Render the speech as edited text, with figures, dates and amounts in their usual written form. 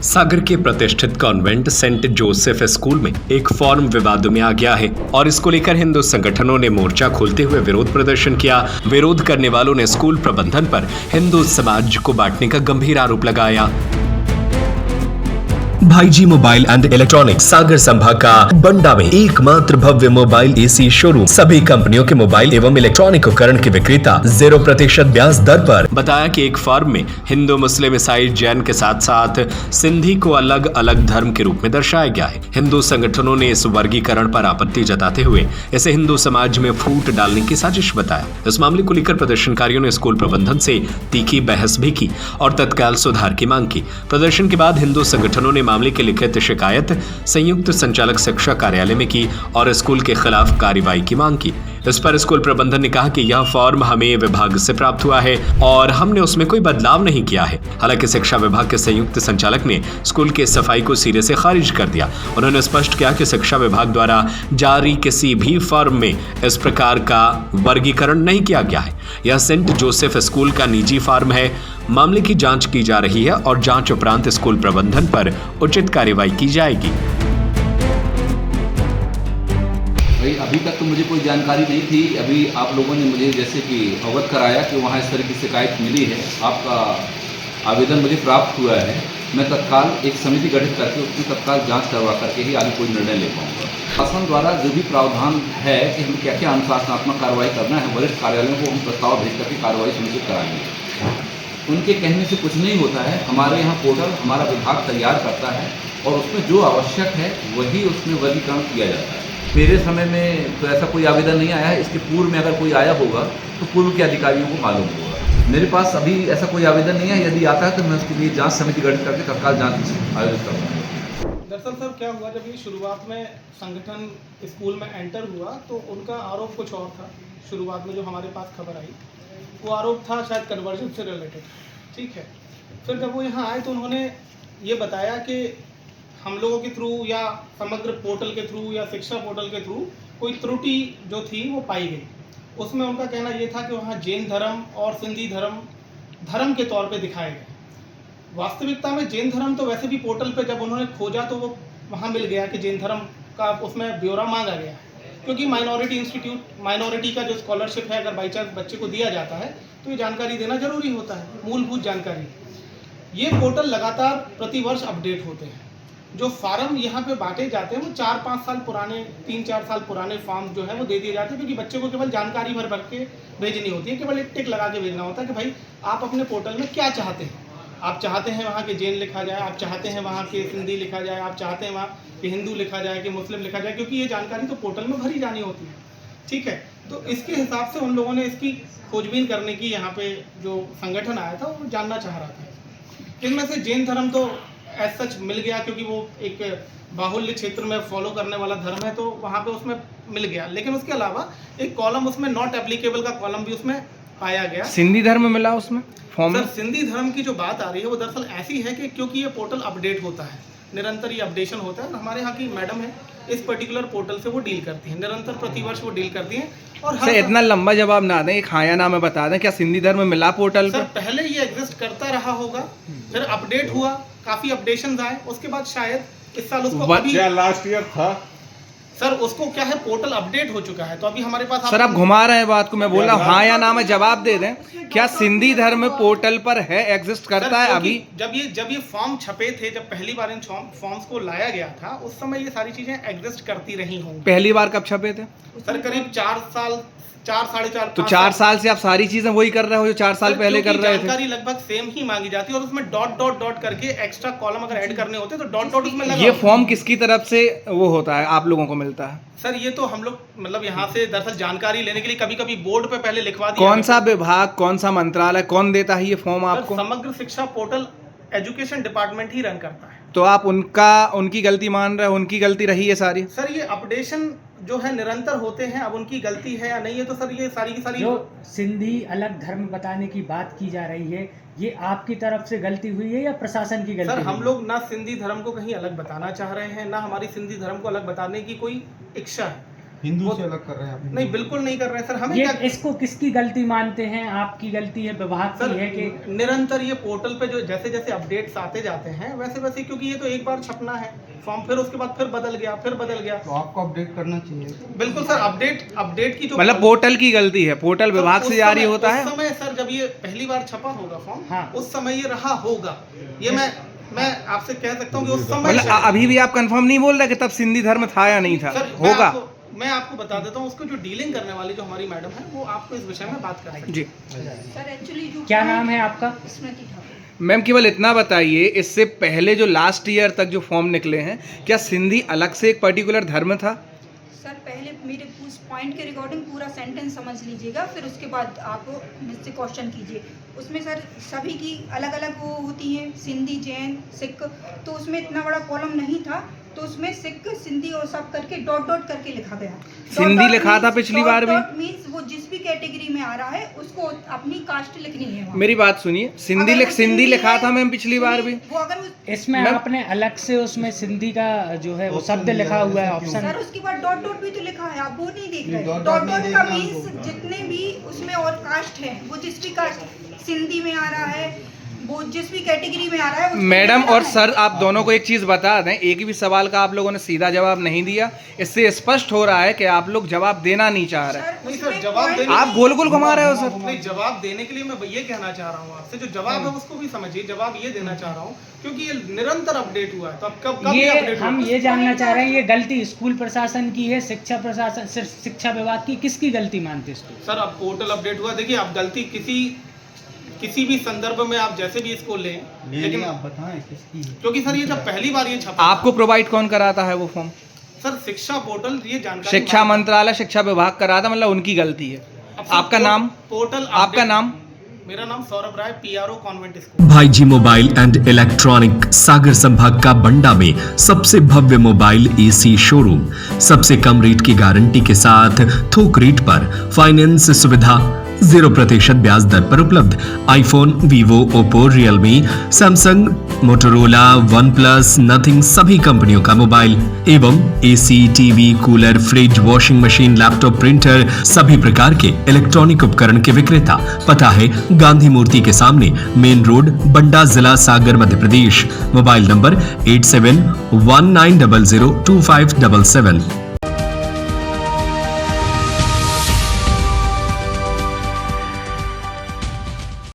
सागर के प्रतिष्ठित convent Saint Joseph school में एक फॉर्म विवाद में आ गया है और इसको लेकर हिंदू संगठनों ने मोर्चा खोलते हुए विरोध प्रदर्शन किया। विरोध करने वालों ने स्कूल प्रबंधन पर हिंदू समाज को बांटने का गंभीर आरोप लगाया। भाईजी मोबाइल एंड इलेक्ट्रॉनिक्स सागर संभाग का बंडा में एकमात्र भव्य मोबाइल एसी शोरूम, सभी कंपनियों के मोबाइल एवं इलेक्ट्रॉनिक उपकरण के विक्रेता 0% ब्याज दर पर। बताया कि एक फॉर्म में हिंदू, मुस्लिम, ईसाई, जैन के साथ साथ सिंधी को अलग अलग धर्म के रूप में दर्शाया गया है। हिंदू संगठनों ने इस वर्गीकरण पर आपत्ति जताते हुए इसे हिंदू समाज में फूट डालने की साजिश बताया। इस मामले को लेकर प्रदर्शनकारियों ने स्कूल प्रबंधन से तीखी बहस भी की और तत्काल सुधार की मांग की। प्रदर्शन के बाद हिंदू संगठनों ने मामले की लिखित शिकायत संयुक्त संचालक शिक्षा कार्यालय में की और स्कूल के खिलाफ कार्रवाई की मांग की। इस पर स्कूल प्रबंधन ने कहा कि यह फॉर्म हमें विभाग से प्राप्त हुआ है और हमने उसमें कोई बदलाव नहीं किया है। हालांकि शिक्षा विभाग के संयुक्त संचालक ने स्कूल के सफाई को सिरे से खारिज कर दिया। उन्होंने स्पष्ट किया कि शिक्षा विभाग द्वारा जारी किसी भी फॉर्म में इस प्रकार का वर्गीकरण नहीं किया गया है। यह सेंट जोसेफ स्कूल का निजी फॉर्म है। मामले की जांच की जा रही है और जांच उपरांत स्कूल प्रबंधन पर उचित कार्रवाई की जाएगी। भाई अभी तक तो मुझे कोई जानकारी नहीं थी। अभी आप लोगों ने मुझे जैसे कि अवगत कराया कि वहाँ इस तरह की शिकायत मिली है, आपका आवेदन मुझे प्राप्त हुआ है। मैं तत्काल एक समिति गठित करके उसकी तत्काल जांच करवा करके ही आगे कोई निर्णय ले पाऊंगा। शासन द्वारा जो भी प्रावधान है कि हमें क्या क्या अनुशासनात्मक कार्रवाई करना है, वरिष्ठ कार्यालयों को हम प्रस्ताव भेज करके कार्रवाई सुनिश्चित कराएंगे। उनके कहने से कुछ नहीं होता है। हमारे यहाँ पोर्टल हमारा विभाग तैयार करता है और उसमें जो आवश्यक है वही उसमें वर्गीकरण किया जाता है। मेरे समय में तो ऐसा कोई आवेदन नहीं आया है। इसके पूर्व में अगर कोई आया होगा तो पूर्व के अधिकारियों को मालूम होगा। मेरे पास अभी ऐसा कोई आवेदन नहीं है। यदि आता है तो मैं उसके लिए जांच समिति गठित करके तत्काल जांच आयोजित करूँगा। दरअसल सर क्या हुआ, जब ये शुरुआत में संगठन स्कूल में एंटर हुआ तो उनका आरोप कुछ और था। शुरुआत में जो हमारे पास खबर आई वो आरोप था शायद कन्वर्जन से रिलेटेड, ठीक है। फिर जब वो यहाँ आए तो उन्होंने ये बताया कि हम लोगों के थ्रू या समग्र पोर्टल के थ्रू या शिक्षा पोर्टल के थ्रू कोई त्रुटि जो थी वो पाई गई। उसमें उनका कहना ये था कि वहाँ जैन धर्म और सिंधी धर्म के तौर पे दिखाए गए। वास्तविकता में जैन धर्म तो वैसे भी पोर्टल पे जब उन्होंने खोजा तो वो वहाँ मिल गया कि जैन धर्म का उसमें ब्यौरा मांगा गया है, क्योंकि माइनॉरिटी का जो स्कॉलरशिप है अगर बाई चांस बच्चे को दिया जाता है तो ये जानकारी देना जरूरी होता है, मूलभूत जानकारी। ये पोर्टल लगातार प्रतिवर्ष अपडेट होते हैं। जो फार्म यहाँ पे बांटे जाते हैं वो 4-5 साल पुराने, 3-4 साल पुराने फॉर्म जो है वो दे दिए जाते हैं, क्योंकि बच्चे को केवल जानकारी भर के भेजनी होती है। केवल एक टिक लगा के भेजना होता है कि भाई आप अपने पोर्टल में क्या चाहते हैं। आप चाहते हैं वहाँ के जैन लिखा जाए, आप चाहते हैं वहाँ के सिंधी लिखा जाए, आप चाहते हैं वहाँ के हिंदू लिखा जाए कि मुस्लिम लिखा जाए, क्योंकि ये जानकारी तो पोर्टल में भरी जानी होती है, ठीक है। तो इसके हिसाब से उन लोगों ने इसकी खोजबीन करने की यहाँ पे जो संगठन आया था वो जानना चाह रहा था। इनमें से जैन धर्म तो एज सच मिल गया, क्योंकि वो एक बाहुल्य क्षेत्र में फॉलो करने वाला धर्म है, तो वहाँ पे उसमें मिल गया। लेकिन उसके अलावा एक कॉलम उसमें नॉट एप्लीकेबल का कॉलम भी उसमें पाया गया। सिंधी धर्म मिला उसमें फॉर्म में? सर सिंधी धर्म की जो बात आ रही है वो दरअसल ऐसी है कि क्योंकि ये पोर्टल अपडेट होता है, निरंतर ये अपडेशन होता है। हमारे यहाँ की मैडम है, इस पर्टिकुलर पोर्टल से वो डील करती हैं, निरंतर प्रतिवर्ष वो डील करती हैं। और सर इतना लंबा जवाब ना दें, एक हाँ नाम में बता दें, क्या सिंधी धर्म मिला पोर्टल पर? पहले ये एग्जिस्ट करता रहा होगा, फिर अपडेट हुआ, काफी अपडेशन आए, उसके बाद शायद इस साल उसको लास्ट ईयर था सर, उसको क्या है पोर्टल अपडेट हो चुका है, तो अभी हमारे पास सर आप घुमा रहे हैं बात को। मैं बोल रहा हूँ हाँ या ना में जवाब दे दें, क्या सिंधी धर्म पोर्टल पर है, एग्जिस्ट करता है अभी? जब ये फॉर्म छपे थे, जब पहली बार इन फॉर्म्स को लाया गया था, उस समय ये सारी चीजें एग्जिस्ट करती रही होंगी। पहली बार कब छपे थे सर? करीब 4-4.5 तो 4 साल से आप सारी चीजें वही कर रहे हो जो 4 साल पहले कर रहे थे। जानकारी लगभग सेम ही मांगी जाती है और उसमें डॉट करके एक्स्ट्रा कॉलम अगर ऐड करने होते तो डॉट उसमें लगा। ये फॉर्म किसकी तरफ से वो होता है, आप लोगों को मिलता है? सर ये तो हम लोग मतलब यहाँ से दरअसल जानकारी लेने के लिए कभी बोर्ड पे पहले लिखवा दिया। कौन सा विभाग, कौन सा मंत्रालय, कौन देता है ये फॉर्म आपको? समग्र शिक्षा पोर्टल एजुकेशन डिपार्टमेंट ही रन करता है। तो आप उनकी गलती मान रहे हो? उनकी गलती रही है सारी? सर ये अपडेशन जो है निरंतर होते हैं, अब उनकी गलती है या नहीं है तो सर ये सारी की सारी जो सिंधी अलग धर्म बताने की बात की जा रही है, ये आपकी तरफ से गलती हुई है या प्रशासन की गलती? सर हम लोग ना सिंधी धर्म को कहीं अलग बताना चाह रहे हैं, ना हमारी सिंधी धर्म को अलग बताने की कोई इच्छा है। हिंदू से अलग कर रहे हैं आप? नहीं, बिल्कुल नहीं कर रहे हैं सर। हमें ये क्या इसको किसकी गलती मानते हैं? आपकी गलती है, विभाग सर, की है कि निरंतर ये पोर्टल पे जो जैसे जैसे अपडेट्स आते जाते हैं वैसे वैसे, क्योंकि ये तो एक बार छपना है फॉर्म, फिर उसके बाद फिर बदल गया। तो आपको अपडेट करना चाहिए। बिल्कुल सर, अपडेट की जो मतलब पोर्टल की गलती है, पोर्टल विभाग से जारी होता है। उस समय सर जब ये पहली बार छपा होगा फॉर्म, हाँ। उस समय ये रहा होगा। ये मैं आपसे कह सकता हूँ कि उस समय मतलब अभी भी आप कंफर्म नहीं बोल रहे कि तब सिंधी धर्म था या नहीं था? सर, होगा। मैं आपको बता देता हूँ, उसको जो डीलिंग करने वाली जो हमारी मैडम है वो आपको इस विषय में बात करेंगे। जी सर एक्चुअली जो क्या नाम है आपका? स्मृति ठाकुर। मैम, केवल इतना बताइए, इससे पहले जो लास्ट ईयर तक जो फॉर्म निकले हैं, क्या सिंधी अलग से एक पर्टिकुलर धर्म था? सर पहले मेरे उस पॉइंट के रिकॉर्डिंग पूरा सेंटेंस समझ लीजिएगा, फिर उसके बाद आप मुझसे क्वेश्चन कीजिए। उसमें सर सभी की अलग अलग वो होती हैं, सिंधी, जैन, सिख, तो उसमें इतना बड़ा कॉलम नहीं था, तो उसमें सिख, सिंधी और सब करके डॉट डॉट करके लिखा गया। सिंधी लिखा था पिछली बार भी। मींस वो जिस भी कैटेगरी में आ रहा है उसको अपनी कास्ट लिखनी है वहाँ। मेरी बात सुनिए, सिंधी लिखा था मैम पिछली बार भी। वो अगर इसमें आपने अलग से उसमें सिंधी का जो है वो शब्द लिखा हुआ है, ऑप्शन। सर उसके बाद डॉट डॉट भी तो लिखा है, आप वो नहीं देख रहे। डॉट डॉट नहीं डॉट का देखना मीन्स हमको। जितने भी उसमें और कास्ट है, वो जिस भी कास्ट सिंधी में आ रहा है, वो जिस भी कैटेगरी में आ रहा है उसको मैडम लिखना और है। सर, आप दोनों को एक चीज बता दें, एक भी सवाल का आप लोगों ने सीधा जवाब नहीं दिया। इससे स्पष्ट हो रहा है कि आप लोग जवाब देना नहीं चाह रहे। सर, नहीं उसमें सर, जवाब point देने- आप गोल गोल घुमा रहे हो सर। नहीं, जवाब देने के लिए मैं ये कहना चाह रहा हूँ आपसे, जो जवाब है उसको भी समझिए। जवाब ये देना चाह रहा हूँ क्योंकि ये निरंतर अपडेट हुआ है, तो अब कब ये अपडेट हम हुआ? ये जानना चाह रहे हैं, ये गलती स्कूल प्रशासन की है, शिक्षा प्रशासन, सिर्फ शिक्षा विभाग की, किसकी गलती मानते हैं इसको? सर अब पोर्टल अपडेट हुआ, देखिए आप गलती किसी भी संदर्भ में आप जैसे भी इसको लें, लेकिन आप बताएं किसकी है? क्योंकि सर ये जब पहली बार ये छपा, आपको प्रोवाइड कौन कराता है वो फॉर्म? सर शिक्षा पोर्टल ये जानकारी शिक्षा मंत्रालय, शिक्षा विभाग कराता, मतलब उनकी गलती है। अब सर, आपका नाम? पोर्टल आपका नाम? मेरा नाम सौरभ राय, PRO कॉन्वेंट स्कूल। भाईजी मोबाइल एंड इलेक्ट्रॉनिक सागर संभाग का बंडा में सबसे भव्य मोबाइल AC शोरूम, सबसे कम रेट की गारंटी के साथ थोक रेट पर फाइनेंस सुविधा, 0% ब्याज दर पर उपलब्ध। IPhone, Vivo, Oppo, Realme, Samsung, Motorola, OnePlus, nothing सभी कंपनियों का मोबाइल एवं AC, TV, cooler, fridge, washing machine, laptop, printer सभी प्रकार के इलेक्ट्रॉनिक उपकरण के विक्रेता। पता है गांधी मूर्ति के सामने, मेन रोड, बंडा, जिला सागर, मध्य प्रदेश। Mobile number 8719002577।